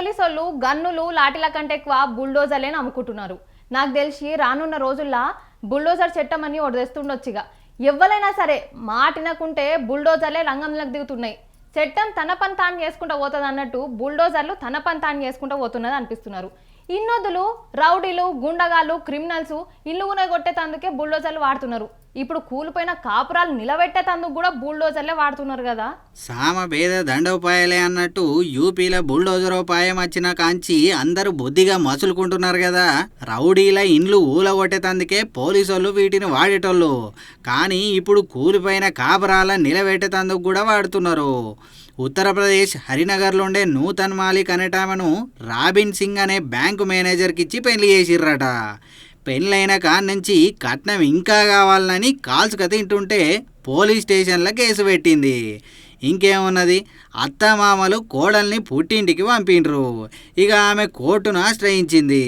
పోలీసోళ్ళు గన్నులు లాఠీల కంటే ఎక్కువ బుల్డోజర్లే అమ్ముకుంటున్నారు. నాకు తెలిసి రానున్న రోజుల్లో బుల్డోజర్ చట్టం అని ఒకటి తెస్తుండొచ్చుగా. ఎవ్వరైనా సరే మాటినకుంటే బుల్డోజర్లే రంగంలోకి దిగుతున్నాయి. చట్టం తన పని తాను చేసుకుంటూ పోతుంది అన్నట్టు బుల్డోజర్లు తన పని తాను చేసుకుంటూ పోతున్నది అనిపిస్తున్నారు. ఇన్నొద్దులు రౌడీలు గుండగాళ్ళు క్రిమినల్స్ ఇల్లు కొట్టేటందుకే బుల్డోజర్లు వాడుతున్నారు. ఇప్పుడు కూలిపోయిన కాపురాలు నిలబెట్టేటందుకు కూడా బుల్డోజర్లే వాడుతున్నారు కదా. సామభేద దండోపాయాలే అన్నట్టు యూపీలో బుల్డోజర్ ఉపాయం వచ్చిన కాంచి అందరూ బుద్ధిగా మసులుకుంటున్నారు కదా. రౌడీల ఇండ్లు ఊలగొట్టేటందుకే పోలీసోళ్ళు వీటిని వాడేటోళ్ళు, కానీ ఇప్పుడు కూలిపోయిన కాపురాల నిలబెట్టేటందుకు కూడా వాడుతున్నారు. ఉత్తరప్రదేశ్ హరినగర్లో ఉండే నూతన్ మాలిక్ అనేటామెను రాబిన్ సింగ్ అనే బ్యాంకు మేనేజర్కి ఇచ్చి పెళ్లి చేసిర్రట. పెళ్ళైన కాడ నుంచి కట్నం ఇంకా కావాలని కాల్చుక తింటుంటే పోలీస్ స్టేషన్లో కేసు పెట్టింది. ఇంకేమున్నది, అత్తమామలు కోడల్ని పుట్టింటికి పంపిండ్రు. ఇక ఆమె కోర్టును ఆశ్రయించింది.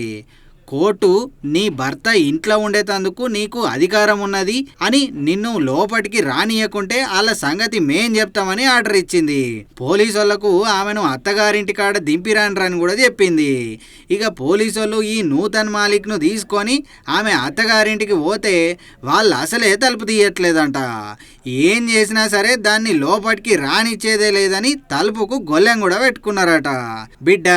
కోర్టు నీ భర్త ఇంట్లో ఉండేటందుకు నీకు అధికారం ఉన్నది అని నిన్ను లోపలికి రానియకుంటే వాళ్ళ సంగతి మేం చెప్తామని ఆర్డర్ ఇచ్చింది. పోలీసులకు ఆమెను అత్తగారింటి కాడ దింపిరాని కూడా చెప్పింది. ఇక పోలీసులు ఈ నూతన్ మాలిక్ను తీసుకొని ఆమె అత్తగారింటికి పోతే వాళ్ళు అసలే తలుపు తీయట్లేదంట. ఏం చేసినా సరే దాన్ని లోపలికి రానిచ్చేదే లేదని తలుపుకు గొల్లెం కూడా పెట్టుకున్నారట. బిడ్డ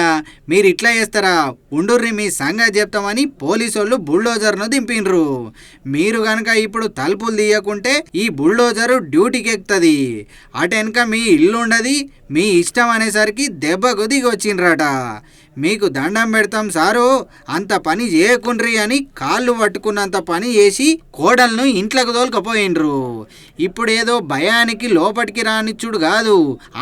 మీరు ఇట్లా చేస్తారా, ఉండుర్రి మీ సంగతి చెప్తామని పోలీసోళ్ళు బుల్డోజర్ను దింపిండ్రు. మీరు గనక ఇప్పుడు తలుపులు తీయకుంటే ఈ బుల్డోజరు డ్యూటీకి ఎక్కుతుంది, అటెనక మీ ఇల్లు ఉండది, మీ ఇష్టం అనేసరికి దెబ్బకు దిగి వచ్చిండ్రట. మీకు దండం పెడతాం సారు, అంత పని చేయకుండ్రి అని కాళ్ళు పట్టుకున్నంత పని చేసి కోడలను ఇంట్లోకి తోలుకపోయిండ్రు. ఇప్పుడేదో భయానికి లోపలికి రానిచ్చుడు కాదు,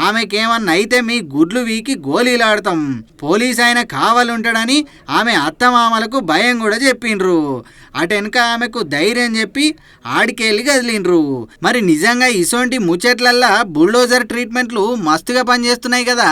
ఆమెకేమన్నా అయితే మీ గుడ్లు వీకి గోళీలాడతాం, పోలీస్ ఆయన కావాలంటాడని ఆమె అత్తమామలకు భయం కూడా చెప్పిండ్రు. అటెనక ఆమెకు ధైర్యం చెప్పి ఆడికెళ్ళి కదిలిండ్రు. మరి నిజంగా ఇసోంటి ముచ్చట్లల్లా బుల్డోజర్ ట్రీట్మెంట్లు మస్తుగా పనిచేస్తున్నాయి కదా.